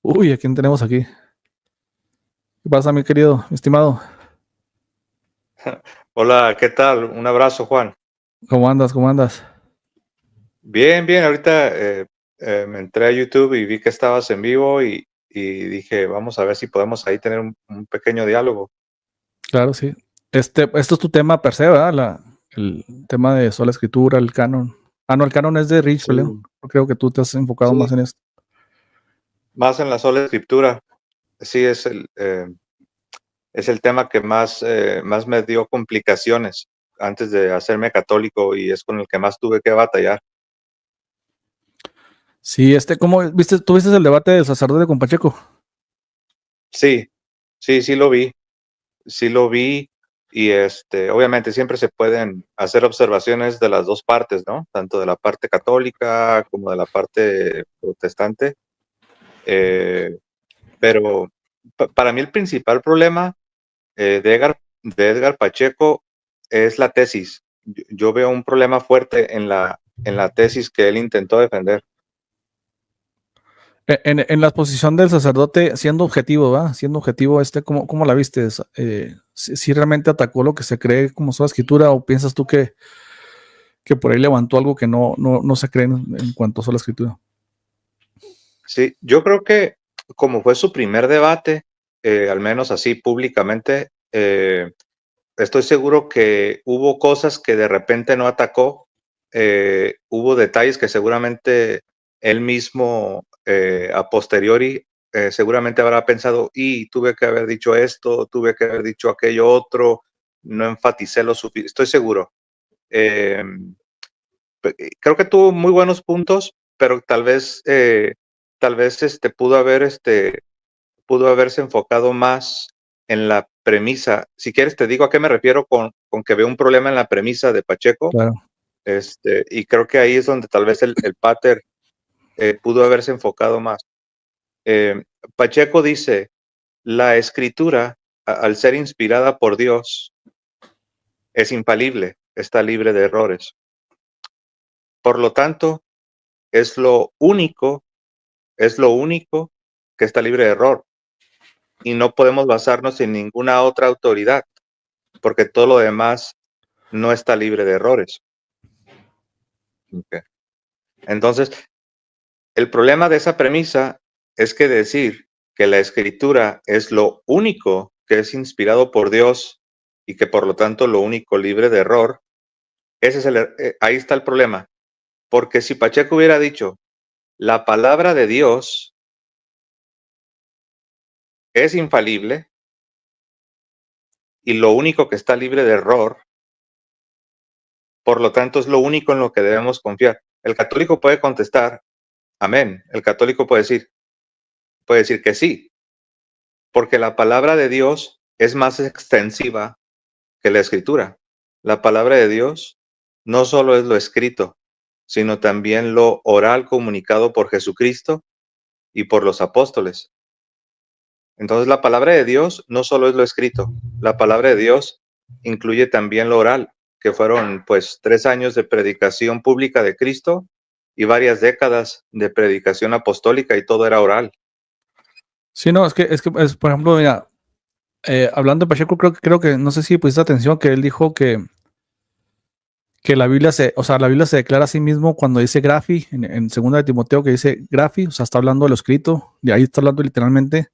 Uy, ¿a quién tenemos aquí? ¿Qué pasa, mi querido, mi estimado? Hola, ¿qué tal? Un abrazo, Juan. ¿Cómo andas? ¿Cómo andas? Bien, bien. Ahorita me entré a YouTube y vi que estabas en vivo y dije, vamos a ver si podemos ahí tener un pequeño diálogo. Claro, sí. Esto es tu tema per se, ¿verdad? El tema de sola escritura, el canon. Ah, no, el canon es de Rich, Sí, Leo. Creo que tú te has enfocado sí, más en esto. más en la sola escritura. Sí, es el tema que más me dio complicaciones antes de hacerme católico y es con el que más tuve que batallar. Sí, ¿cómo viste? ¿Tú viste el debate del sacerdote con Pacheco? Sí, sí lo vi y obviamente siempre se pueden hacer observaciones de las dos partes, ¿no? Tanto de la parte católica como de la parte protestante. Eh, pero para mí el principal problema de Edgar Pacheco es la tesis. Yo veo un problema fuerte en la tesis que él intentó defender. En la exposición del sacerdote, siendo objetivo, ¿va? Siendo objetivo, ¿cómo la viste? Si realmente atacó lo que se cree como sola escritura o piensas tú que por ahí levantó algo que no se cree en cuanto a sola escritura? Sí, yo creo que como fue su primer debate, al menos así públicamente, estoy seguro que hubo cosas que de repente no atacó, hubo detalles que seguramente él mismo a posteriori seguramente habrá pensado, y tuve que haber dicho esto, tuve que haber dicho aquello otro, no enfaticé lo suficiente, estoy seguro. Eh, Creo que tuvo muy buenos puntos, pero tal vez pudo haberse enfocado más en la premisa. Si quieres, te digo a qué me refiero con que veo un problema en la premisa de Pacheco. Claro. Y creo que ahí es donde tal vez el pater pudo haberse enfocado más. Eh, Pacheco dice, la escritura, al ser inspirada por Dios, es infalible, está libre de errores. Por lo tanto, es es lo único que está libre de error. Y no podemos basarnos en ninguna otra autoridad, porque todo lo demás no está libre de errores. Okay. Entonces, el problema de esa premisa es que decir que la escritura es lo único que es inspirado por Dios y que por lo tanto lo único libre de error, ahí está el problema. Porque si Pacheco hubiera dicho, la palabra de Dios es infalible y lo único que está libre de error, por lo tanto es lo único en lo que debemos confiar. El católico puede contestar, amén. El católico puede decir que sí, porque la palabra de Dios es más extensiva que la escritura. La palabra de Dios no solo es lo escrito, sino también lo oral comunicado por Jesucristo y por los apóstoles. Entonces la palabra de Dios no solo es lo escrito, la palabra de Dios incluye también lo oral, que fueron pues 3 años de predicación pública de Cristo y varias décadas de predicación apostólica y todo era oral. Sí, no, por ejemplo, mira, hablando de Pacheco, creo que, no sé si pusiste atención, que él dijo que la Biblia se declara a sí mismo cuando dice grafi, en segunda de Timoteo que dice grafi, o sea, está hablando de lo escrito, y ahí está hablando literalmente.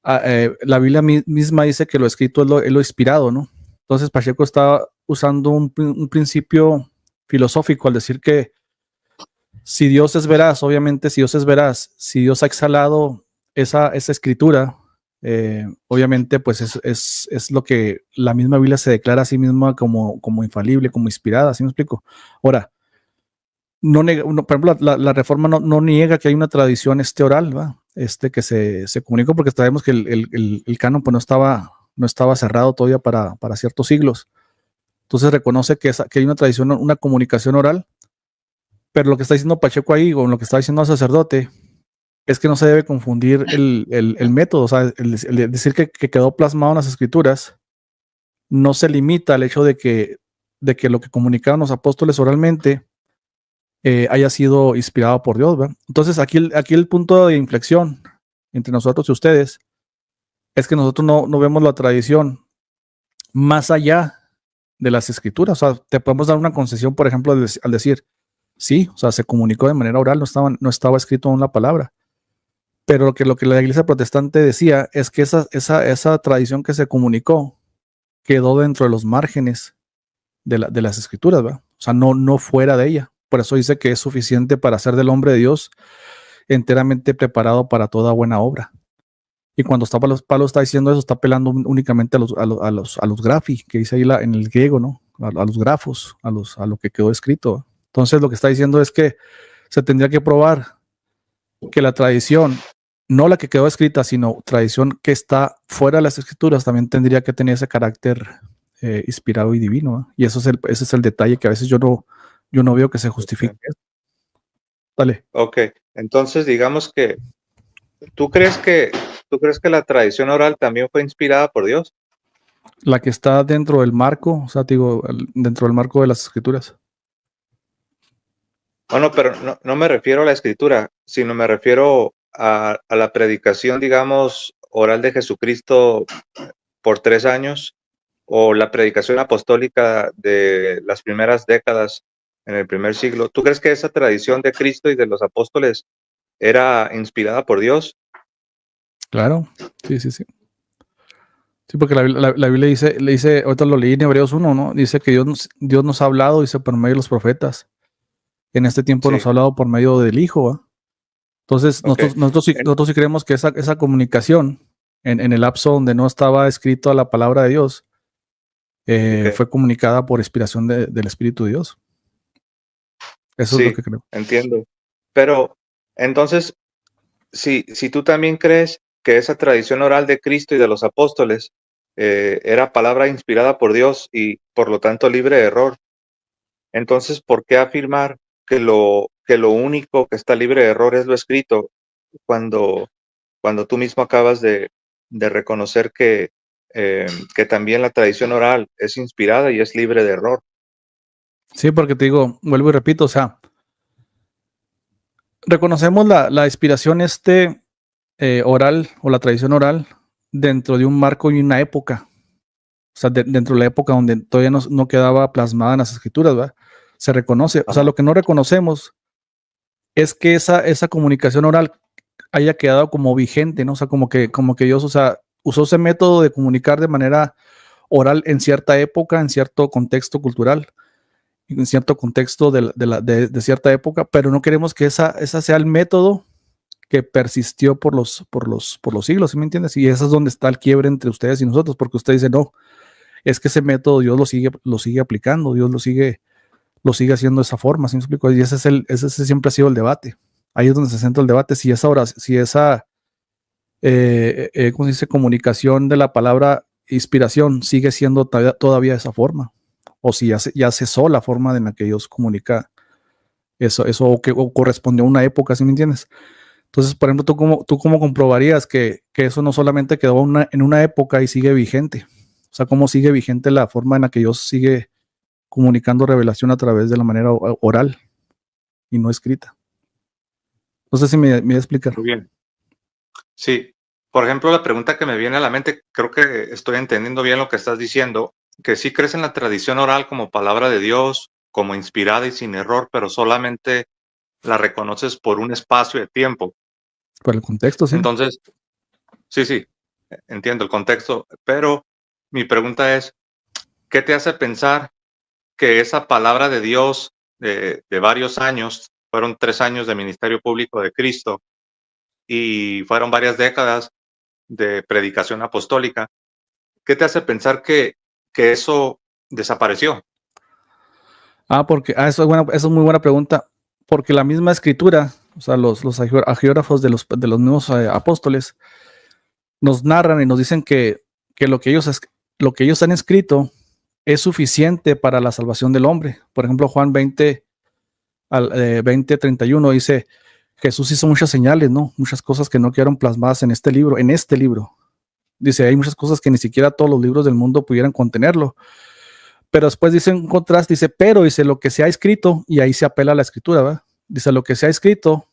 La Biblia misma dice que lo escrito es lo inspirado, ¿no? Entonces Pacheco está usando un principio filosófico al decir que si Dios es veraz, obviamente si Dios es veraz, si Dios ha exhalado esa escritura, obviamente pues es lo que la misma Biblia se declara a sí misma como infalible, como inspirada, ¿sí me explico? Ahora, por ejemplo, la Reforma no niega que hay una tradición oral, ¿va? Que se comunicó porque sabemos que el canon pues no estaba cerrado todavía para ciertos siglos. Entonces reconoce que hay una tradición, una comunicación oral, pero lo que está diciendo Pacheco ahí, o lo que está diciendo el sacerdote, es que no se debe confundir el método, o sea, el decir que quedó plasmado en las escrituras, no se limita al hecho de que lo que comunicaron los apóstoles oralmente haya sido inspirado por Dios, ¿verdad? Entonces aquí el punto de inflexión entre nosotros y ustedes es que nosotros no vemos la tradición más allá de las escrituras. O sea, te podemos dar una concesión, por ejemplo, al decir, sí, o sea, se comunicó de manera oral, no estaba escrito en la palabra. Pero lo que la iglesia protestante decía es que esa tradición que se comunicó quedó dentro de los márgenes de las escrituras, ¿verdad? O sea, no fuera de ella. Por eso dice que es suficiente para hacer del hombre de Dios enteramente preparado para toda buena obra. Y cuando Pablo está diciendo eso, está apelando únicamente a los grafi, que dice ahí en el griego, ¿no? A los grafos, a lo que quedó escrito. Entonces lo que está diciendo es que se tendría que probar que la tradición, no la que quedó escrita, sino tradición que está fuera de las escrituras, también tendría que tener ese carácter inspirado y divino, ¿eh? Y ese es el detalle que a veces yo no veo que se justifique. Ok. Dale. Ok, entonces digamos que ¿tú crees que la tradición oral también fue inspirada por Dios? La que está dentro del marco, o sea, digo, dentro del marco de las escrituras. Bueno, pero no me refiero a la escritura, sino me refiero a la predicación, digamos, oral de Jesucristo por 3 años, o la predicación apostólica de las primeras décadas en el primer siglo. ¿Tú crees que esa tradición de Cristo y de los apóstoles era inspirada por Dios? Claro, sí. Sí, porque la Biblia dice, ahorita lo leí en Hebreos 1, ¿no? Dice que Dios nos ha hablado, dice, por medio de los profetas. En este tiempo nos Sí, ha hablado por medio del Hijo, ¿va? Entonces, ok. nosotros sí creemos que esa comunicación en el lapso donde no estaba escrito la palabra de Dios Ok. fue comunicada por inspiración del Espíritu de Dios. Eso es lo Sí, que creo. entiendo. Pero entonces, si tú también crees que esa tradición oral de Cristo y de los apóstoles era palabra inspirada por Dios y por lo tanto libre de error, entonces, ¿por qué afirmar que lo único que está libre de error es lo escrito cuando, cuando tú mismo acabas de reconocer que también la tradición oral es inspirada y es libre de error? Sí, porque te digo, vuelvo y repito, o sea, reconocemos la inspiración oral o la tradición oral dentro de un marco y una época. O sea, dentro de la época donde todavía no quedaba plasmada en las escrituras, ¿verdad? Se reconoce. O sea, Ajá. lo que no reconocemos es que esa comunicación oral haya quedado como vigente, ¿no? O sea, como que Dios, o sea, usó ese método de comunicar de manera oral en cierta época, en cierto contexto cultural, en cierto contexto de cierta época, pero no queremos que esa sea el método que persistió por los siglos, ¿sí me entiendes? Y eso es donde está el quiebre entre ustedes y nosotros, porque ustedes dicen, no, es que ese método Dios lo sigue aplicando, Dios lo sigue haciendo de esa forma, ¿sí me explico? Y ese siempre ha sido el debate. Ahí es donde se centra el debate, si esa ¿cómo se dice? Comunicación de la palabra inspiración sigue siendo todavía de esa forma, o si ya cesó la forma en la que Dios comunica eso o correspondió a una época, ¿sí me entiendes? Entonces, por ejemplo, ¿tú cómo comprobarías que eso no solamente quedó en una época y sigue vigente? O sea, ¿cómo sigue vigente la forma en la que Dios sigue comunicando revelación a través de la manera oral y no escrita? No sé si me voy a explicar. Muy bien. Sí. Por ejemplo, la pregunta que me viene a la mente, creo que estoy entendiendo bien lo que estás diciendo, que sí crees en la tradición oral como palabra de Dios, como inspirada y sin error, pero solamente la reconoces por un espacio de tiempo. Por el contexto, sí. Entonces, sí, entiendo el contexto, pero mi pregunta es, ¿qué te hace pensar que esa palabra de Dios de varios años, fueron 3 años de ministerio público de Cristo y fueron varias décadas de predicación apostólica? ¿Qué te hace pensar que eso desapareció? Eso es muy buena pregunta, porque la misma escritura, o sea, los agiógrafos de los mismos apóstoles nos narran y nos dicen que lo que ellos han escrito es suficiente para la salvación del hombre. Por ejemplo, Juan 20:31 dice, Jesús hizo muchas señales, ¿no? Muchas cosas que no quedaron plasmadas en este libro, Dice, hay muchas cosas que ni siquiera todos los libros del mundo pudieran contenerlo. Pero después dice un contraste, dice, pero dice lo que se ha escrito, y ahí se apela a la escritura, ¿verdad? Dice, lo que se ha escrito,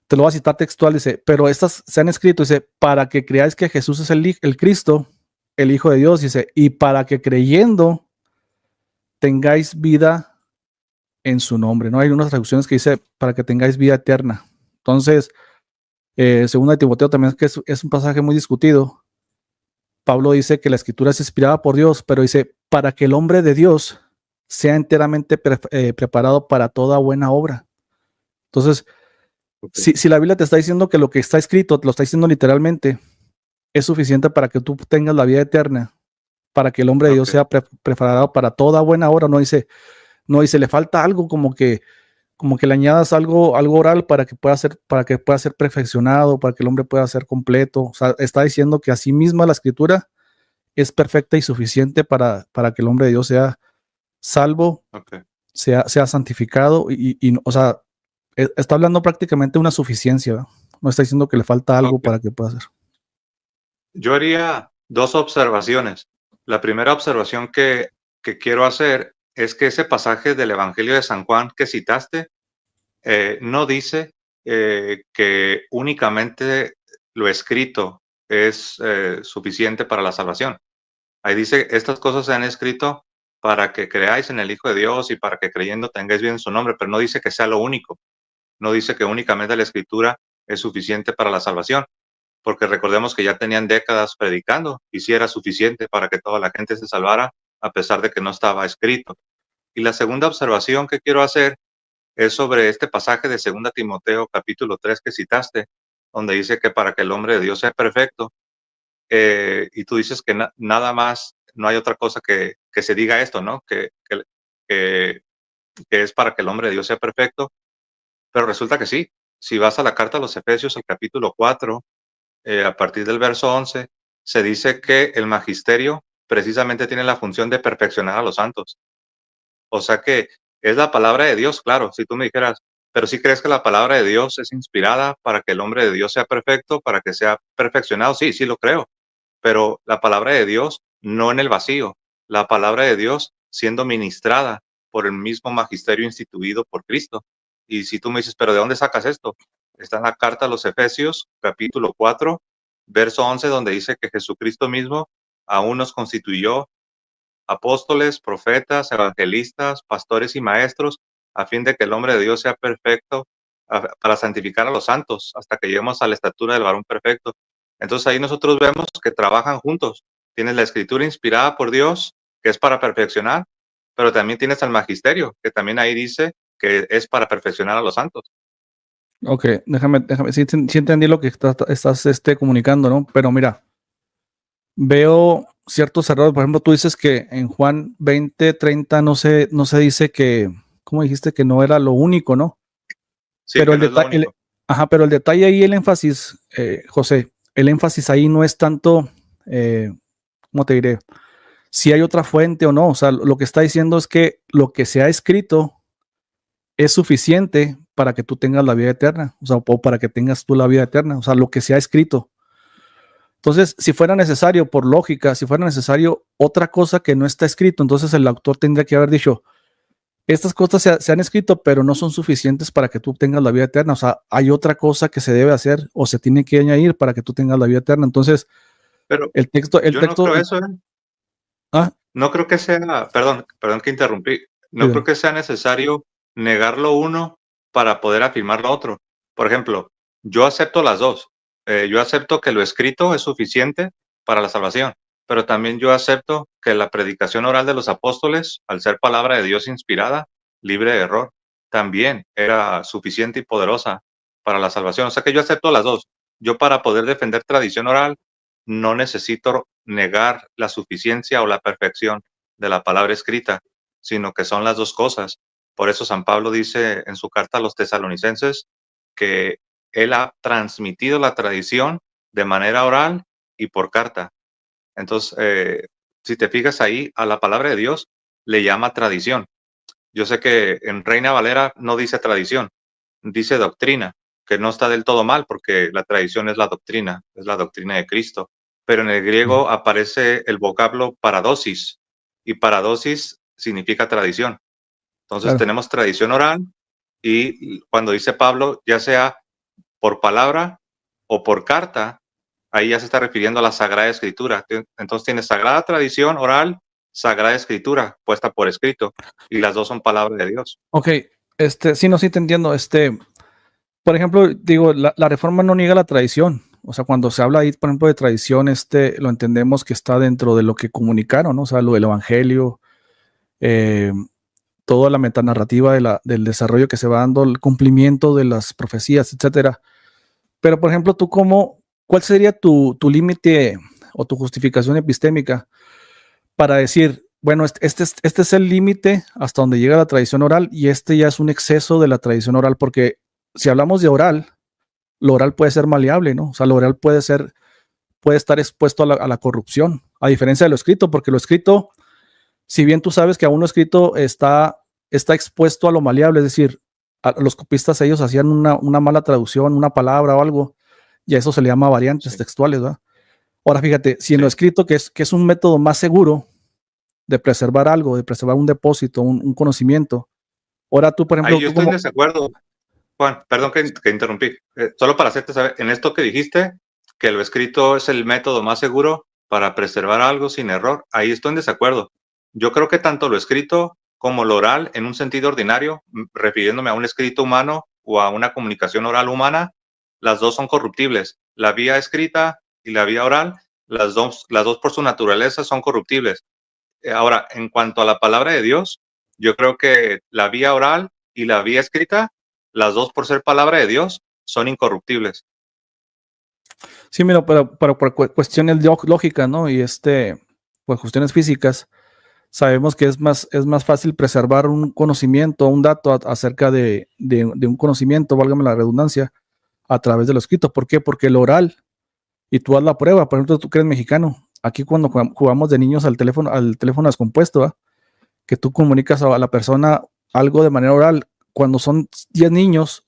te lo voy a citar textual, dice, pero estas se han escrito, dice, para que creáis que Jesús es el Cristo, el Hijo de Dios, dice, y para que creyendo tengáis vida en su nombre, ¿no? Hay unas traducciones que dice, para que tengáis vida eterna. Entonces, segunda de Timoteo también es un pasaje muy discutido. Pablo dice que la escritura es inspirada por Dios, pero dice, para que el hombre de Dios sea enteramente preparado para toda buena obra. Entonces, Okay. si la Biblia te está diciendo que lo que está escrito, te lo está diciendo literalmente, es suficiente para que tú tengas la vida eterna, para que el hombre de Dios Okay. sea preparado para toda buena obra. No dice, le falta algo como que le añadas algo oral para que pueda ser perfeccionado, para que el hombre pueda ser completo. O sea, está diciendo que así misma la escritura es perfecta y suficiente para que el hombre de Dios sea salvo, Okay. sea santificado o sea, está hablando prácticamente de una suficiencia, ¿verdad? No está diciendo que le falta algo Okay. para que pueda ser. Yo haría dos observaciones. La primera observación que quiero hacer es que ese pasaje del Evangelio de San Juan que citaste no dice que únicamente lo escrito es suficiente para la salvación. Ahí dice, estas cosas se han escrito para que creáis en el Hijo de Dios y para que creyendo tengáis bien su nombre, pero no dice que sea lo único. No dice que únicamente la escritura es suficiente para la salvación, porque recordemos que ya tenían décadas predicando y sí era suficiente para que toda la gente se salvara a pesar de que no estaba escrito. Y la segunda observación que quiero hacer es sobre este pasaje de 2 Timoteo capítulo 3 que citaste, donde dice que para que el hombre de Dios sea perfecto, y tú dices que nada más, no hay otra cosa que se diga esto, ¿no? Que, que es para que el hombre de Dios sea perfecto, pero resulta que sí. Si vas a la carta a los Efesios, al capítulo 4, a partir del verso 11, se dice que el magisterio precisamente tiene la función de perfeccionar a los santos. O sea que es la palabra de Dios, claro, si tú me dijeras, pero si crees que la palabra de Dios es inspirada para que el hombre de Dios sea perfecto, para que sea perfeccionado, sí, sí lo creo, pero la palabra de Dios no en el vacío, la palabra de Dios siendo ministrada por el mismo magisterio instituido por Cristo. Y si tú me dices, pero ¿de dónde sacas esto? Está en la carta a los Efesios, capítulo 4, verso 11, donde dice que Jesucristo mismo aún nos constituyó apóstoles, profetas, evangelistas, pastores y maestros, a fin de que el hombre de Dios sea perfecto, para santificar a los santos, hasta que lleguemos a la estatura del varón perfecto. Entonces ahí nosotros vemos que trabajan juntos. Tienes la escritura inspirada por Dios, que es para perfeccionar, pero también tienes al magisterio, que también ahí dice que es para perfeccionar a los santos. Ok, déjame, sí entendí lo que estás comunicando, ¿no? Pero mira, veo ciertos errores. Por ejemplo, tú dices que en Juan 20:30 no se dice que, ¿cómo dijiste? Que no era lo único, ¿no? Sí, Pero que el no es lo detalle, único. pero el detalle ahí, el énfasis, José, el énfasis ahí no es tanto, ¿cómo te diré? Si hay otra fuente o no. O sea, lo que está diciendo es que lo que se ha escrito es suficiente para que tú tengas la vida eterna, o sea, o para que tengas tú la vida eterna, o sea, lo que se ha escrito. Entonces, si fuera necesario, por lógica, si fuera necesario otra cosa que no está escrito, entonces el autor tendría que haber dicho, estas cosas se han escrito, pero no son suficientes para que tú tengas la vida eterna. O sea, hay otra cosa que se debe hacer o se tiene que añadir para que tú tengas la vida eterna. Entonces, Pero el texto, el yo no texto, creo eso, ¿eh? ah, No creo que sea, perdón que interrumpí, no creo pídeme. que sea necesario negar lo uno para poder afirmar lo otro. Por ejemplo, yo acepto las dos. Yo acepto que lo escrito es suficiente para la salvación, pero también yo acepto que la predicación oral de los apóstoles, al ser palabra de Dios inspirada, libre de error, también era suficiente y poderosa para la salvación. O sea que yo acepto las dos. Yo para poder defender tradición oral no necesito negar la suficiencia o la perfección de la palabra escrita, sino que son las dos cosas. Por eso San Pablo dice en su carta a los tesalonicenses que él ha transmitido la tradición de manera oral y por carta. Entonces, si te fijas ahí, a la palabra de Dios le llama tradición. Yo sé que en Reina Valera no dice tradición, dice doctrina, que no está del todo mal porque la tradición es la doctrina de Cristo. pero en el griego aparece el vocablo paradosis, y paradosis significa tradición. Entonces Claro. tenemos tradición oral, y cuando dice Pablo, ya sea por palabra o por carta, ahí ya se está refiriendo a la Sagrada Escritura. Entonces tienes Sagrada Tradición oral, Sagrada Escritura puesta por escrito, y las dos son palabras de Dios. Ok, sí, no, sí te entiendo. Por ejemplo, digo, la reforma no niega la tradición. O sea, cuando se habla ahí, por ejemplo, de tradición, lo entendemos que está dentro de lo que comunicaron, ¿no? O sea, lo del evangelio, eh, toda la metanarrativa del desarrollo que se va dando, el cumplimiento de las profecías, etcétera. Pero, por ejemplo, ¿cuál sería tu límite o tu justificación epistémica para decir, bueno, este es el límite hasta donde llega la tradición oral y este ya es un exceso de la tradición oral? Porque si hablamos de oral, lo oral puede ser maleable, ¿no? O sea, lo oral puede estar expuesto a la corrupción, a diferencia de lo escrito, porque lo escrito, si bien tú sabes que aún lo escrito está expuesto a lo maleable, es decir, a los copistas ellos hacían una mala traducción, una palabra o algo, y a eso se le llama variantes Sí, textuales, ¿verdad? Ahora fíjate, si en lo sí. escrito, que es un método más seguro de preservar algo, de preservar un depósito, un conocimiento, ahora tú, por Ahí ejemplo, yo tú estoy en como, desacuerdo, Juan, perdón que interrumpí. Solo para hacerte saber, en esto que dijiste, que lo escrito es el método más seguro para preservar algo sin error, ahí estoy en desacuerdo. Yo creo que tanto lo escrito como lo oral, en un sentido ordinario, refiriéndome a un escrito humano o a una comunicación oral humana, las dos son corruptibles. La vía escrita y la vía oral, las dos por su naturaleza son corruptibles. Ahora, en cuanto a la palabra de Dios, yo creo que la vía oral y la vía escrita, las dos por ser palabra de Dios, son incorruptibles. sí, mira, pero por cuestiones lógicas, ¿no? Y pues cuestiones físicas, sabemos que es más fácil preservar un conocimiento, un dato acerca de un conocimiento, válgame la redundancia, a través de lo escrito. ¿Por qué? Porque el oral, y tú haz la prueba, por ejemplo, tú que eres mexicano, aquí cuando jugamos de niños al teléfono descompuesto, ¿va? Que tú comunicas a la persona algo de manera oral, cuando son 10 niños,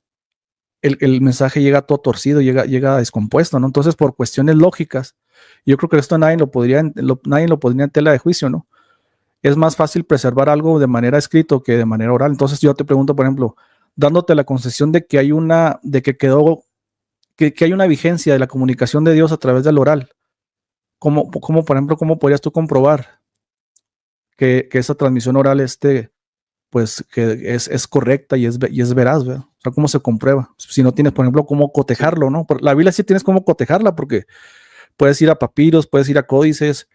el mensaje llega todo torcido, llega descompuesto, ¿no? Entonces, por cuestiones lógicas, yo creo que esto nadie lo podría en tela de juicio, ¿no? Es más fácil preservar algo de manera escrito que de manera oral. Entonces yo te pregunto, por ejemplo, dándote la concesión de que hay una vigencia de la comunicación de Dios a través del oral, por ejemplo, cómo podrías tú comprobar que esa transmisión oral pues que es correcta y es veraz, ¿verdad? O sea, ¿cómo se comprueba? Si no tienes, por ejemplo, cómo Sí, cotejarlo, ¿no? La Biblia sí tienes cómo cotejarla porque puedes ir a papiros, puedes ir a códices,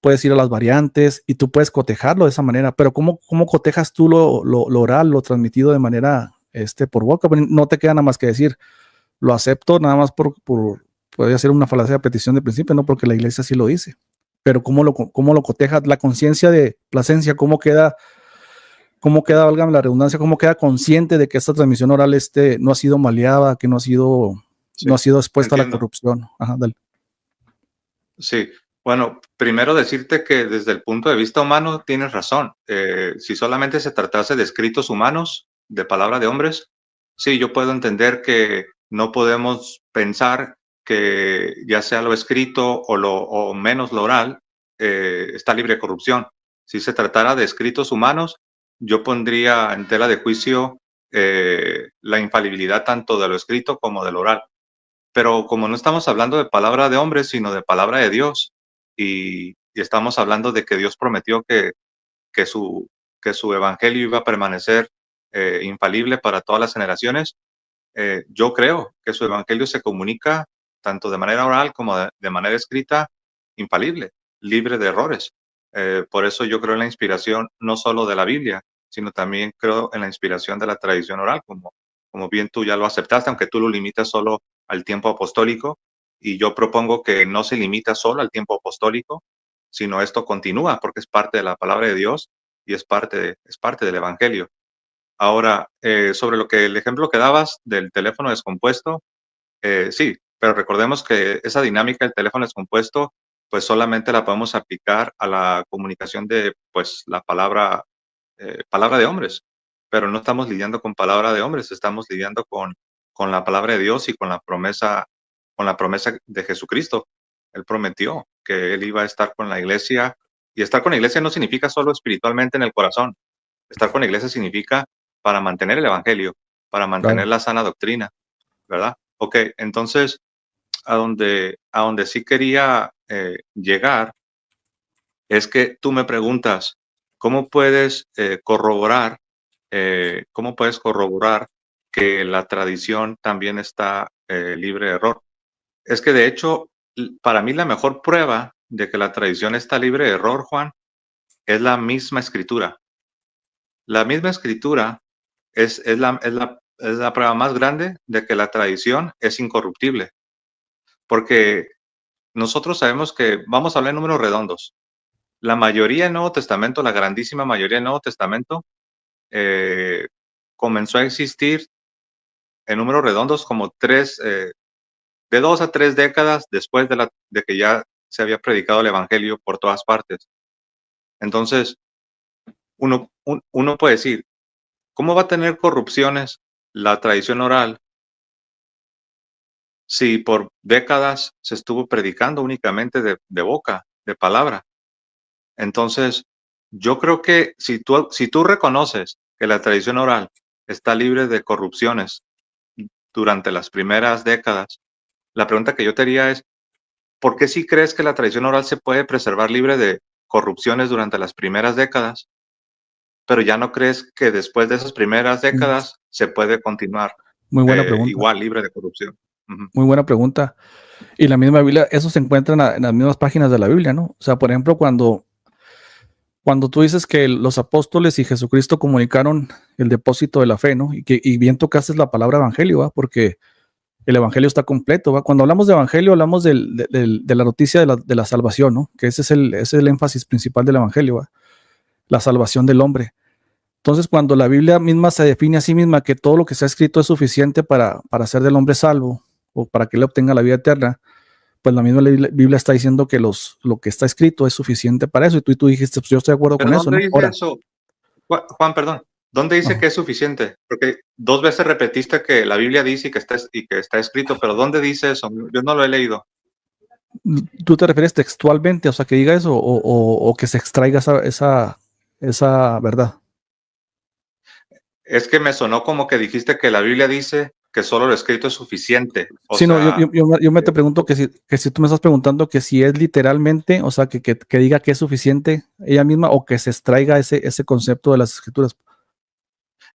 puedes ir a las variantes y tú puedes cotejarlo de esa manera, pero ¿cómo cotejas tú lo oral, lo transmitido de manera por boca? No te queda nada más que decir, lo acepto nada más podría ser una falacia de petición de principio, no porque la iglesia sí lo dice, pero ¿cómo lo cotejas? La conciencia de Plasencia, ¿cómo queda, válgame la redundancia, cómo queda consciente de que esta transmisión oral no ha sido maleada, que sí, no ha sido expuesta a la entiendo. corrupción? Ajá, dale. Sí, bueno, primero decirte que desde el punto de vista humano tienes razón. Si solamente se tratase de escritos humanos, de palabra de hombres, sí, yo puedo entender que no podemos pensar que ya sea lo escrito o menos lo oral, está libre de corrupción. Si se tratara de escritos humanos, yo pondría en tela de juicio la infalibilidad tanto de lo escrito como de lo oral. Pero como no estamos hablando de palabra de hombres, sino de palabra de Dios, y estamos hablando de que Dios prometió que, su, que su evangelio iba a permanecer infalible para todas las generaciones, yo creo que su evangelio se comunica tanto de manera oral como de manera escrita, infalible, libre de errores. Por eso yo creo en la inspiración no solo de la Biblia, sino también creo en la inspiración de la tradición oral, como bien tú ya lo aceptaste, aunque tú lo limitas solo al tiempo apostólico, y yo propongo que no se limita solo al tiempo apostólico, sino esto continúa porque es parte de la palabra de Dios y es parte del Evangelio. Ahora, sobre el ejemplo que dabas del teléfono descompuesto, sí, pero recordemos que esa dinámica del teléfono descompuesto, pues solamente la podemos aplicar a la comunicación de, pues, la palabra de hombres, pero no estamos lidiando con palabra de hombres, estamos lidiando con la palabra de Dios y con la promesa de Jesucristo. Él prometió que Él iba a estar con la iglesia. Y estar con la iglesia no significa solo espiritualmente en el corazón. Estar con la iglesia significa para mantener el evangelio, para mantener Claro. la sana doctrina, ¿verdad? Ok, entonces, a donde sí quería llegar es que tú me preguntas, ¿cómo puedes corroborar que la tradición también está libre de error? Es que de hecho, para mí la mejor prueba de que la tradición está libre de error, Juan, es la misma escritura. La misma escritura es la prueba más grande de que la tradición es incorruptible, porque nosotros sabemos que, vamos a hablar en números redondos, la mayoría del Nuevo Testamento, la grandísima mayoría del Nuevo Testamento, comenzó a existir en números redondos como de 2 a 3 décadas después de que ya se había predicado el Evangelio por todas partes. Entonces, uno puede decir, ¿cómo va a tener corrupciones la tradición oral si por décadas se estuvo predicando únicamente de boca, de palabra? Entonces, yo creo que si tú reconoces que la tradición oral está libre de corrupciones durante las primeras décadas, la pregunta que yo te haría es, ¿por qué si crees que la tradición oral se puede preservar libre de corrupciones durante las primeras décadas, pero ya no crees que después de esas primeras Mm, décadas se puede continuar Muy buena pregunta. igual libre de corrupción? Ujú. Muy buena pregunta. Y la misma Biblia, eso se encuentra en las mismas páginas de la Biblia, ¿no? O sea, por ejemplo, cuando tú dices que los apóstoles y Jesucristo comunicaron el depósito de la fe, ¿no? Y bien tocaste la palabra evangelio, ¿va? Porque el evangelio está completo, ¿va? Cuando hablamos de evangelio, hablamos de la noticia de la salvación, ¿no? Que ese es el énfasis principal del evangelio, ¿va? La salvación del hombre. Entonces, cuando la Biblia misma se define a sí misma que todo lo que está escrito es suficiente para hacer del hombre salvo o para que él obtenga la vida eterna, pues la misma Biblia está diciendo que lo que está escrito es suficiente para eso. Y tú dijiste, pues yo estoy de acuerdo Pero con eso, ¿dónde ¿no? dice Ahora, eso? Juan, perdón. ¿Dónde dice ajá. que es suficiente? Porque 2 veces repetiste que la Biblia dice y que está escrito, pero ¿dónde dice eso? Yo no lo he leído. ¿Tú te refieres textualmente, o sea, que diga eso o que se extraiga esa verdad? Es que me sonó como que dijiste que la Biblia dice que solo lo escrito es suficiente. O Sí, no, yo, yo, sea, yo me te pregunto eh, que si tú me estás preguntando que si es literalmente, o sea, que diga que es suficiente ella misma o que se extraiga ese concepto de las escrituras.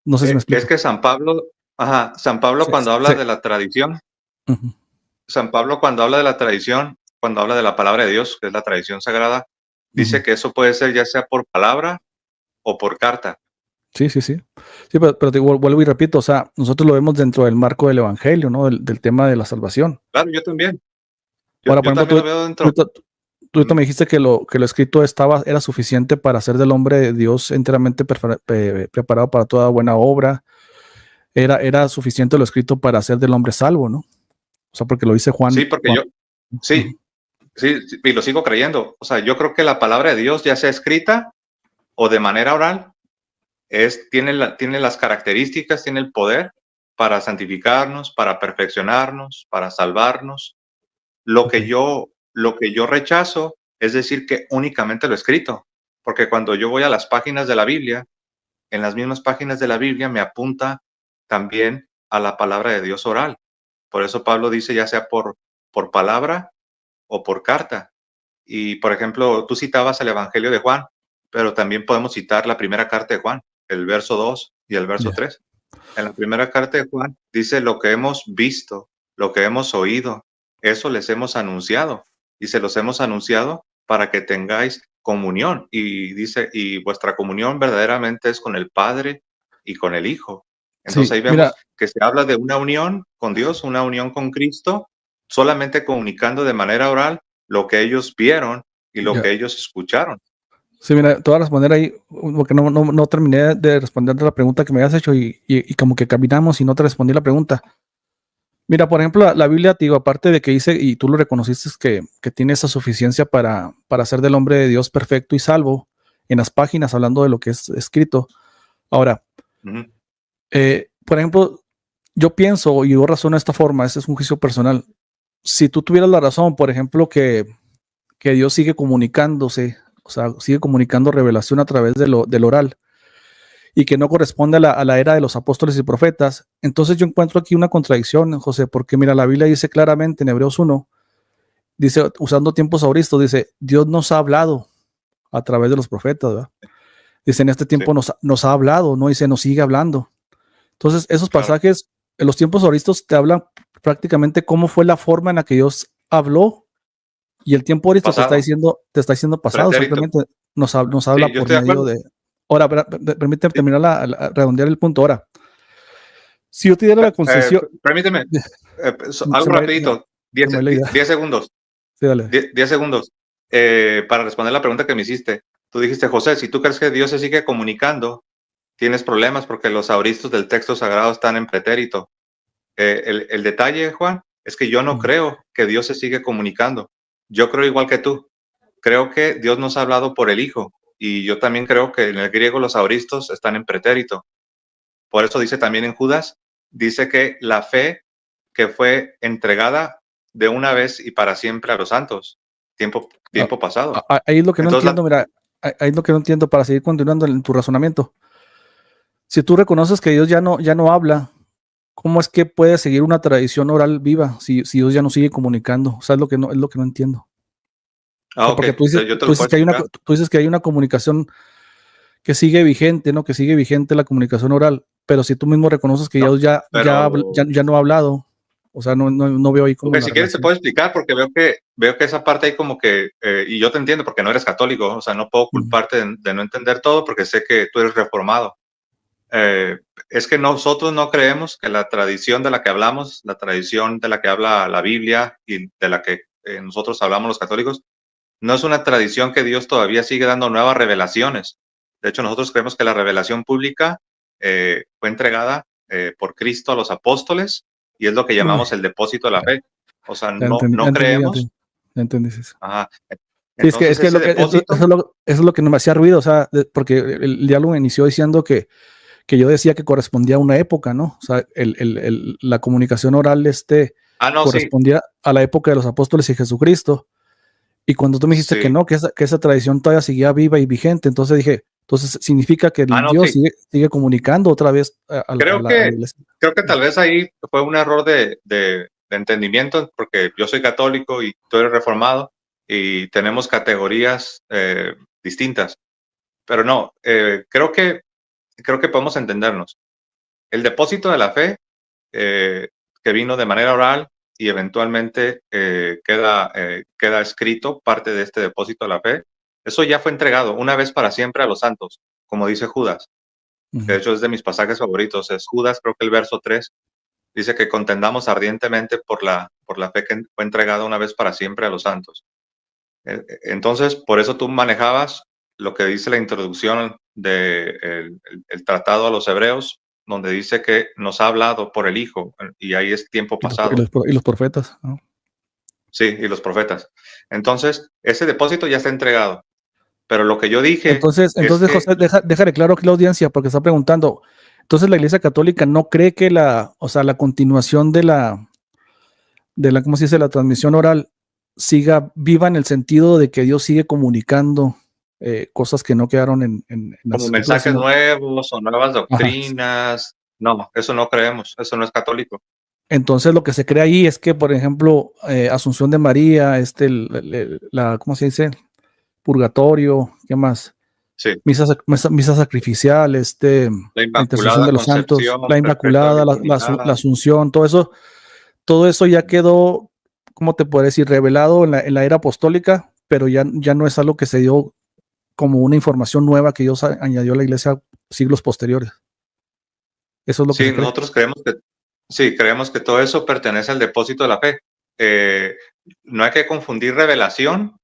No sé si me es explico. que San Pablo Sí, cuando habla sí. de la tradición, Ujú, San Pablo cuando habla de la tradición, cuando habla de la palabra de Dios, que es la tradición sagrada, ujú. dice que eso puede ser ya sea por palabra o por carta. Sí, sí, sí. Sí, pero te vuelvo y repito, o sea, nosotros lo vemos dentro del marco del evangelio, ¿no? Del tema de la salvación. Claro, yo también. Yo, Ahora, por yo ejemplo, también tú, lo veo tú, dentro. tú- tú ahorita Ujú. me dijiste que lo escrito era suficiente para hacer del hombre de Dios enteramente preparado para toda buena obra. Era suficiente lo escrito para hacer del hombre salvo, ¿no? O sea, porque lo dice Sí, Juan. porque sí, Ujú. sí, sí, y lo sigo creyendo. O sea, yo creo que la palabra de Dios, ya sea escrita o de manera oral, tiene las características, tiene el poder para santificarnos, para perfeccionarnos, para salvarnos. Lo Ok, que yo, lo que yo rechazo es decir que únicamente lo escrito, porque cuando yo voy a las páginas de la Biblia, en las mismas páginas de la Biblia me apunta también a la palabra de Dios oral. Por eso Pablo dice ya sea por palabra o por carta. Y, por ejemplo, tú citabas el Evangelio de Juan, pero también podemos citar la primera carta de Juan, el verso 2 y el verso ya. 3. En la primera carta de Juan dice lo que hemos visto, lo que hemos oído, eso les hemos anunciado y se los hemos anunciado para que tengáis comunión. Y dice, y vuestra comunión verdaderamente es con el Padre y con el Hijo. Entonces Sí, ahí mira, vemos que se habla de una unión con Dios, una unión con Cristo, solamente comunicando de manera oral lo que ellos vieron y lo ya. que ellos escucharon. Sí, mira, te voy a responder ahí, porque no terminé de responderte la pregunta que me habías hecho y como que caminamos y no te respondí la pregunta. Mira, por ejemplo, la Biblia, te digo, aparte de que dice, y tú lo reconociste, que tiene esa suficiencia para hacer del hombre de Dios perfecto y salvo, en las páginas, hablando de lo que es escrito. Ahora, Ujú. por ejemplo, yo pienso y yo razono de esta forma, ese es un juicio personal. si tú tuvieras la razón, por ejemplo, que Dios sigue comunicándose, o sea, sigue comunicando revelación a través del oral y que no corresponde a la era de los apóstoles y profetas, entonces yo encuentro aquí una contradicción, José, porque mira, la Biblia dice claramente en Hebreos 1, dice, usando tiempos auristos, dice, Dios nos ha hablado a través de los profetas, ¿verdad? Dice, en este Sí, tiempo nos ha hablado, ¿no? Dice, nos sigue hablando. Entonces, esos claro. pasajes, en los tiempos auristos, te hablan prácticamente cómo fue la forma en la que Dios habló, y el tiempo auristo Pasado, te está diciendo pasado, pretérito. simplemente nos Sí, habla yo por estoy de medio acuerdo. de. Ahora, permíteme Sí. terminar redondear el punto. Ahora, si yo te diera la concesión, Permíteme, se algo me, se rapidito, me va la idea. 10 segundos, Sí, dale. 10 segundos, para responder la pregunta que me hiciste. Tú dijiste, José, si tú crees que Dios se sigue comunicando, tienes problemas porque los auristos del texto sagrado están en pretérito. El detalle, Juan, es que yo no Mm. creo que Dios se sigue comunicando. Yo creo igual que tú. Creo que Dios nos ha hablado por el Hijo. Y yo también creo que en el griego los auristos están en pretérito. Por eso dice también en Judas, dice que la fe que fue entregada de una vez y para siempre a los santos, Ah, tiempo pasado. ahí es lo que no Entonces, entiendo, mira, ahí es lo que no entiendo para seguir continuando en tu razonamiento. Si tú reconoces que Dios ya no habla, ¿cómo es que puede seguir una tradición oral viva si Dios ya no sigue comunicando? O sea, es lo que no entiendo. O sea, ok, porque tú dices, yo te tú lo dices puedo que hay una, explicar. tú dices que hay una comunicación que sigue vigente, ¿no? Que sigue vigente la comunicación oral, pero si tú mismo reconoces que No, Dios pero, ya no ha hablado, o sea, no veo ahí como ok, la si quieres te relación. puedo explicar porque veo que esa parte ahí como que, y yo te entiendo porque no eres católico, o sea, no puedo Ujú. culparte de no entender todo porque sé que tú eres reformado. Eh, es que nosotros no creemos que la tradición de la que hablamos, la tradición de la que habla la Biblia y de la que nosotros hablamos los católicos, no es una tradición que Dios todavía sigue dando nuevas revelaciones. De hecho, nosotros creemos que la revelación pública fue entregada por Cristo a los apóstoles y es lo que Uy, llamamos el depósito de la fe. O sea, ya entendí, ya no entendí, ya creemos. entendí, ya entendí eso. Ajá. Sí, es que, Entonces, ese depósito, eso es lo que no me hacía ruido, o sea, porque el diálogo inició diciendo que yo decía que correspondía a una época, ¿no? O sea, la comunicación oral no, sí, correspondía a la época de los apóstoles y Jesucristo. Y cuando tú me dijiste que sí. no, que esa tradición todavía seguía viva y vigente, entonces dije, entonces significa que el No, Dios sí. sigue comunicando otra vez a la Creo iglesia. creo que tal vez ahí fue un error de entendimiento, porque yo soy católico y tú eres reformado y tenemos categorías distintas. Pero no, creo que podemos entendernos. El depósito de la fe, que vino de manera oral y eventualmente queda escrito parte de este depósito de la fe, eso ya fue entregado una vez para siempre a los santos, como dice Judas, que Ujú. de hecho es de mis pasajes favoritos. Es Judas, creo que el verso 3 dice que contendamos ardientemente por la fe que fue entregada una vez para siempre a los santos. Entonces, por eso tú manejabas lo que dice la introducción del el tratado a los hebreos, donde dice que nos ha hablado por el Hijo, y ahí es tiempo Y pasado. los profetas, ¿no? Sí, y los profetas. Entonces, ese depósito ya está entregado. Pero lo que yo dije es Entonces, que, José, déjale claro aquí la audiencia, porque está preguntando. Entonces, la Iglesia Católica no cree que o sea, la continuación ¿cómo se dice? La transmisión oral siga viva en el sentido de que Dios sigue comunicando cosas que no quedaron en las como escrituras, mensajes sino, nuevos o nuevas ajá. doctrinas, no, eso no creemos, eso no es católico. Entonces, lo que se cree ahí es que, por ejemplo, Asunción de María, ¿cómo se dice? Purgatorio, ¿qué más? Sí, Misa sacrificial, la la intercesión Inmaculada de los santos, Concepción, la Perpetua Inmaculada, la Virginidad. Asunción, todo eso ya quedó, ¿cómo te puedo decir? Revelado en la era apostólica, pero ya no es algo que se dio como una información nueva que Dios añadió a la iglesia siglos posteriores. Eso es lo que Sí, se cree. nosotros creemos que, sí, creemos que todo eso pertenece al depósito de la fe. Eh, no hay que confundir revelación,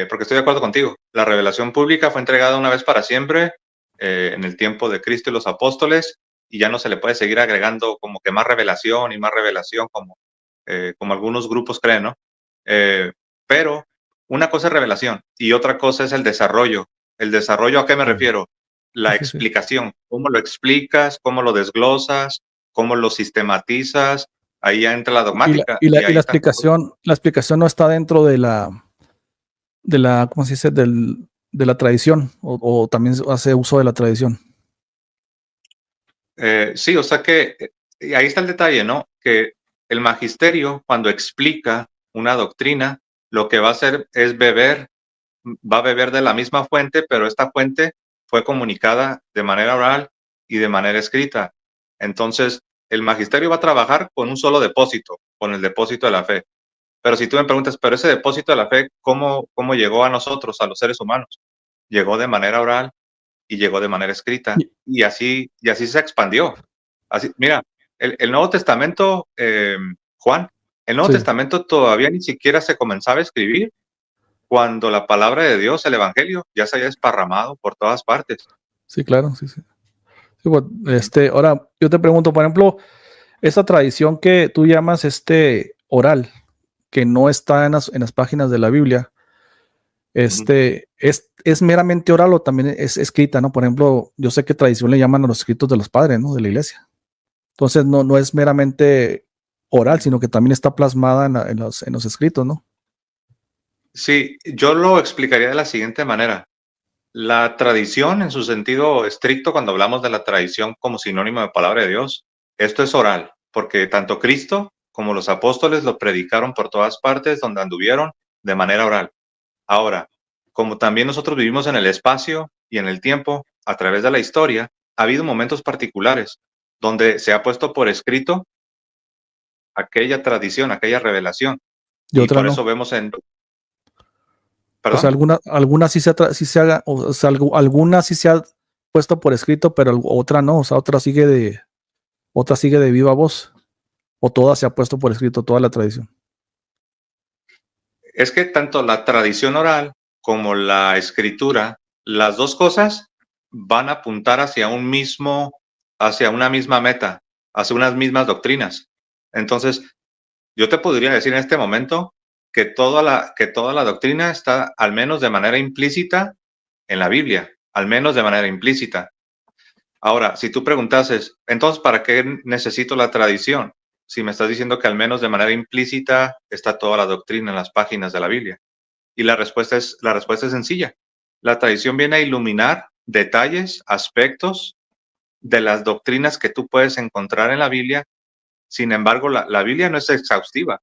porque estoy de acuerdo contigo. La revelación pública fue entregada una vez para siempre en el tiempo de Cristo y los apóstoles, y ya no se le puede seguir agregando como que más revelación, como algunos grupos creen, ¿no? Eh, pero una cosa es revelación y otra cosa es el desarrollo. ¿El desarrollo a qué me refiero? Sí, La sí, sí. explicación. ¿Cómo lo explicas? ¿Cómo lo desglosas? ¿Cómo lo sistematizas? ahí ya entra la Y la, dogmática y la, y y ahí tampoco. la explicación no está dentro ¿cómo se dice? De la tradición, o también hace uso de la tradición. Sí, o sea que y ahí está el detalle, ¿no? Que el magisterio, cuando explica una doctrina, lo que va a hacer es va a beber de la misma fuente, pero esta fuente fue comunicada de manera oral y de manera escrita. Entonces, el magisterio va a trabajar con un solo depósito, con el depósito de la fe. Pero si tú me preguntas, pero ese depósito de la fe, ¿cómo llegó a nosotros, a los seres humanos? Llegó de manera oral y llegó de manera escrita y así se expandió. Así, mira, el Nuevo Testamento, Juan, el Nuevo Sí, Testamento todavía ni siquiera se comenzaba a escribir cuando la palabra de Dios, el Evangelio, ya se había desparramado por todas partes. sí, claro, sí, sí. Sí, pues, Ujú, ahora yo te pregunto, por ejemplo, esa tradición que tú llamas oral, que no está en las páginas de la Biblia, ujú. es meramente oral o también es escrita, ¿no? Por ejemplo, yo sé que tradición le llaman a los escritos de los padres, ¿no? De la iglesia. Entonces no es meramente oral, sino que también está plasmada en los escritos, ¿no? Sí, yo lo explicaría de la siguiente manera. La tradición, en su sentido estricto, cuando hablamos de la tradición como sinónimo de palabra de Dios, esto es oral, porque tanto Cristo como los apóstoles lo predicaron por todas partes donde anduvieron de manera oral. Ahora, como también nosotros vivimos en el espacio y en el tiempo, a través de la historia, ha habido momentos particulares donde se ha puesto por escrito aquella tradición, aquella revelación. Y Y otra por no. eso vemos en, O sea, perdón, alguna sí se haga, o sea, alguna sí se ha puesto por escrito, pero otra no. O sea, otra sigue de viva voz. O toda se ha puesto por escrito, toda la tradición. es que tanto la tradición oral como la escritura, las dos cosas van a apuntar hacia una misma meta, hacia unas mismas doctrinas. Entonces, yo te podría decir en este momento que toda la doctrina está al menos de manera implícita en la Biblia, al menos de manera implícita. Ahora, si tú preguntases, entonces, ¿para qué necesito la tradición? Si me estás diciendo que al menos de manera implícita está toda la doctrina en las páginas de la Biblia. Y la respuesta es sencilla. La tradición viene a iluminar detalles, aspectos de las doctrinas que tú puedes encontrar en la Biblia. Sin embargo, la Biblia no es exhaustiva.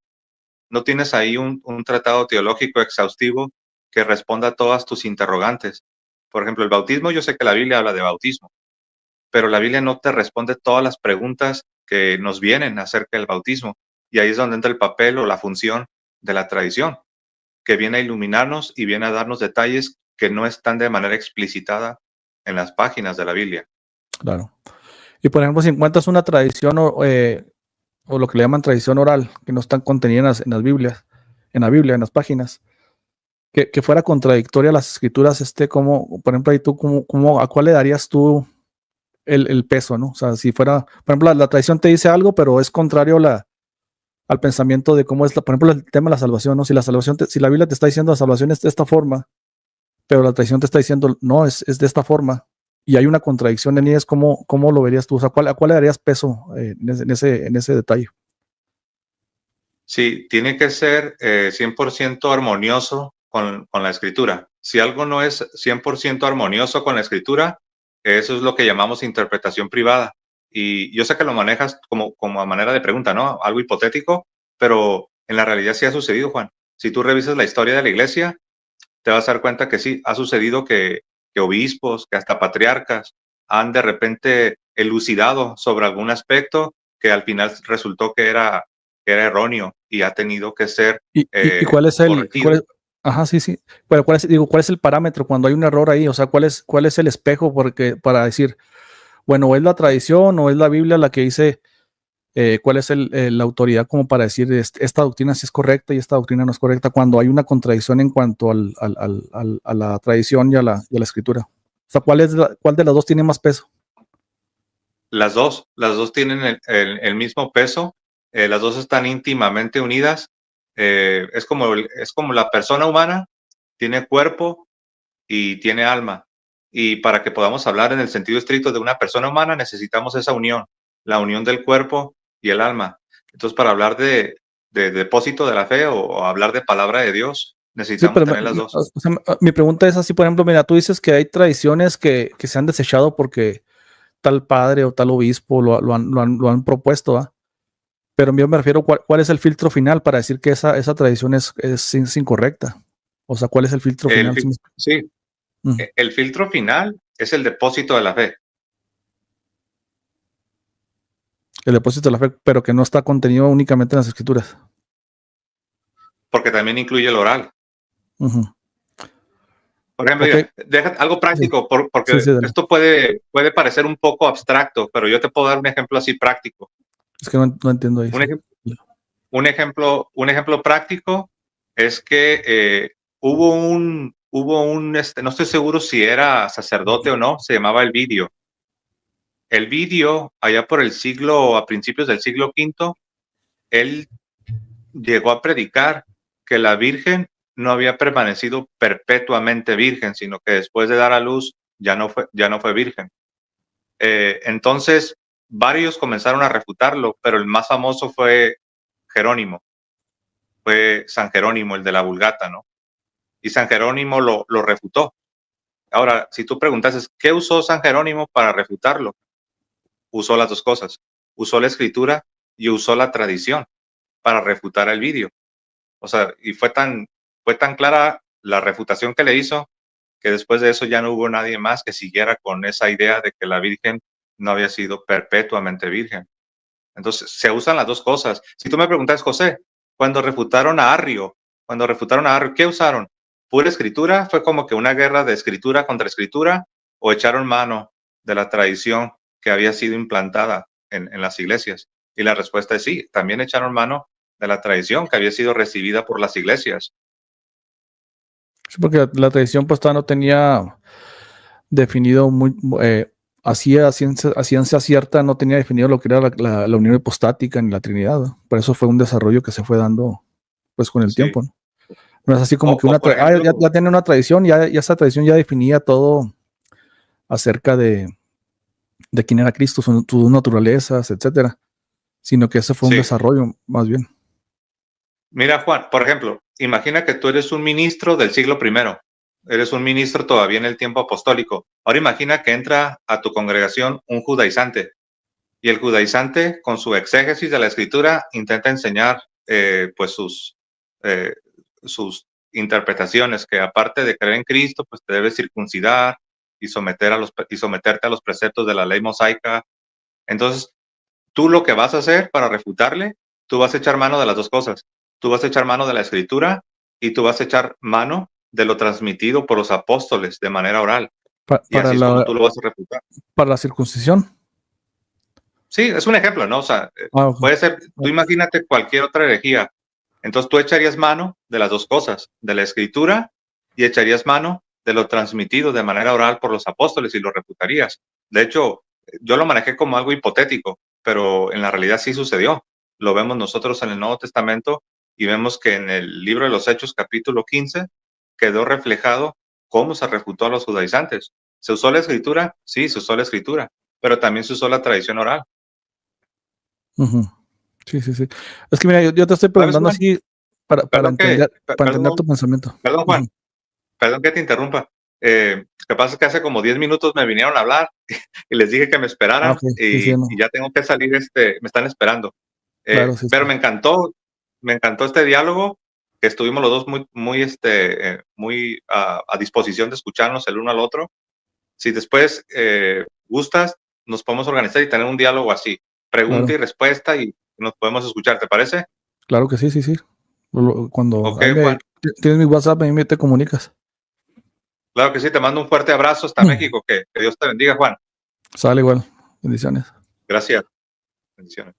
No tienes ahí un tratado teológico exhaustivo que responda a todas tus interrogantes. Por ejemplo, el bautismo, yo sé que la Biblia habla de bautismo, pero la Biblia no te responde todas las preguntas que nos vienen acerca del bautismo. Y ahí es donde entra el papel o la función de la tradición, que viene a iluminarnos y viene a darnos detalles que no están de manera explicitada en las páginas de la Biblia. Claro. Y por ejemplo, si encuentras una tradición o lo que le llaman tradición oral, que no están contenidas en las Biblias, en la Biblia, en las páginas, que fuera contradictoria a las escrituras, como, por ejemplo, ahí tú, ¿a cuál le darías tú el peso, ¿no? O sea, si fuera, por ejemplo, la tradición te dice algo, pero es contrario al pensamiento de cómo es, por ejemplo, el tema de la salvación, ¿no? Si si la Biblia te está diciendo la salvación es de esta forma, pero la tradición te está diciendo, no, es de esta forma, y hay una contradicción en ellas, ¿cómo lo verías tú? O sea, ¿a cuál le darías peso en ese detalle? Sí, tiene que ser 100% armonioso con la escritura. Si algo no es 100% armonioso con la escritura, eso es lo que llamamos interpretación privada. Y yo sé que lo manejas como a manera de pregunta, ¿no? Algo hipotético, pero en la realidad sí ha sucedido, Juan. Si tú revisas la historia de la iglesia, te vas a dar cuenta que sí, ha sucedido que obispos, que hasta patriarcas han de repente elucidado sobre algún aspecto que al final resultó que era erróneo y ha tenido que ser ¿Y cuál es corregido. ajá, sí, sí, pero cuál es el parámetro cuando hay un error ahí? O sea, cuál es el espejo para decir, bueno, o es la tradición o es la Biblia la que dice cuál es la autoridad como para decir esta doctrina sí es correcta y esta doctrina no es correcta cuando hay una contradicción en cuanto a la tradición y a la escritura. O sea, ¿cuál de las dos tiene más peso? Las dos tienen el mismo peso, las dos están íntimamente unidas. Es como la persona humana tiene cuerpo y tiene alma. Y para que podamos hablar en el sentido estricto de una persona humana, necesitamos esa unión, la unión del cuerpo y el alma. Entonces, para hablar de depósito de la fe o hablar de palabra de Dios, Sí, necesitamos pero tener las dos. o sea, mi pregunta es así, por ejemplo, mira, tú dices que hay tradiciones que se han desechado porque tal padre o tal obispo lo han propuesto, ¿ah? Pero yo me refiero, ¿cuál es el filtro final para decir que esa tradición es incorrecta? O sea, ¿cuál es el filtro final? Sí, Ujú. el filtro final es el depósito de la fe. El depósito de la fe, pero que no está contenido únicamente en las escrituras. Porque también incluye el oral. Ujú. Por ejemplo, Ok, mira, deja algo sí, práctico, sí, porque sí, dale. esto puede parecer un poco abstracto, pero yo te puedo dar un ejemplo así práctico. Es que no entiendo ahí, Un, sí. ejem- un ejemplo práctico es que no estoy seguro si era sacerdote o no, se llamaba Elvidio. Elvidio, allá por a principios del siglo V, él llegó a predicar que la Virgen no había permanecido perpetuamente virgen, sino que después de dar a luz ya no fue virgen. Entonces, varios comenzaron a refutarlo, pero el más famoso fue Jerónimo, fue San Jerónimo, el de la Vulgata, ¿no? Y San Jerónimo lo refutó. Ahora, si tú preguntases, ¿qué usó San Jerónimo para refutarlo? Usó las dos cosas. Usó la escritura y usó la tradición para refutar el vídeo. O sea, y fue tan clara la refutación que le hizo que después de eso ya no hubo nadie más que siguiera con esa idea de que la Virgen no había sido perpetuamente virgen. Entonces, se usan las dos cosas. Si tú me preguntas, José, cuando refutaron a Arrio, ¿qué usaron? ¿Pura escritura? ¿Fue como que una guerra de escritura contra escritura? ¿O echaron mano de la tradición que había sido implantada en las iglesias? Y la respuesta es sí, también echaron mano de la tradición que había sido recibida por las iglesias. Sí, porque la tradición pues todavía no tenía definido así a ciencia cierta, no tenía definido lo que era la unión hipostática ni la Trinidad, ¿no? Por eso fue un desarrollo que se fue dando pues con el Sí. tiempo, ¿no? No es así como que O por ejemplo, ya tiene una tradición, ya esa tradición ya definía todo acerca de quién era Cristo, sus naturalezas, etcétera, sino que ese fue un sí. desarrollo más bien. Mira, Juan, por ejemplo, imagina que tú eres un ministro del siglo I, eres un ministro todavía en el tiempo apostólico. Ahora imagina que entra a tu congregación un judaizante y el judaizante, con su exégesis de la escritura, intenta enseñar pues eh, sus interpretaciones, que aparte de creer en Cristo, pues te debes circuncidar y someterte a los preceptos de la ley mosaica. Entonces, tú lo que vas a hacer para refutarle, tú vas a echar mano de las dos cosas. Tú vas a echar mano de la escritura y tú vas a echar mano de lo transmitido por los apóstoles de manera oral. Y Para así es como tú lo vas a refutar. la circuncisión. Sí, es un ejemplo, ¿no? O sea, Ok. puede ser, tú imagínate cualquier otra herejía. Entonces tú echarías mano de las dos cosas, de la escritura y echarías mano de lo transmitido de manera oral por los apóstoles y lo refutarías. De hecho, yo lo manejé como algo hipotético, pero en la realidad sí sucedió. Lo vemos nosotros en el Nuevo Testamento y vemos que en el libro de los Hechos, capítulo 15, quedó reflejado cómo se refutó a los judaizantes. ¿Se usó la escritura? Sí, se usó la escritura, pero también se usó la tradición oral. Ujú. Sí, sí, sí. Es que mira, yo te estoy ¿Sabes, preguntando Juan? así Perdón que, para entender tu pensamiento. perdón, Juan, Ujú. perdón que te interrumpa. Lo que pasa es que hace como 10 minutos me vinieron a hablar y les dije que me Ah, ok. esperaran Sí, sí, no. y ya tengo que salir, me están esperando. Claro, sí, Pero sí. me encantó este diálogo, que estuvimos los dos muy a disposición de escucharnos el uno al otro. Si después gustas, nos podemos organizar y tener un diálogo así, pregunta Claro. y respuesta y nos podemos escuchar, ¿te parece? Claro que sí, sí, sí. Cuando Ok, Juan. tienes mi WhatsApp, a mí me te comunicas. Claro que sí, te mando un fuerte abrazo hasta Mm. México, que Dios te bendiga, Juan. Sale igual. Bendiciones. Gracias. Bendiciones.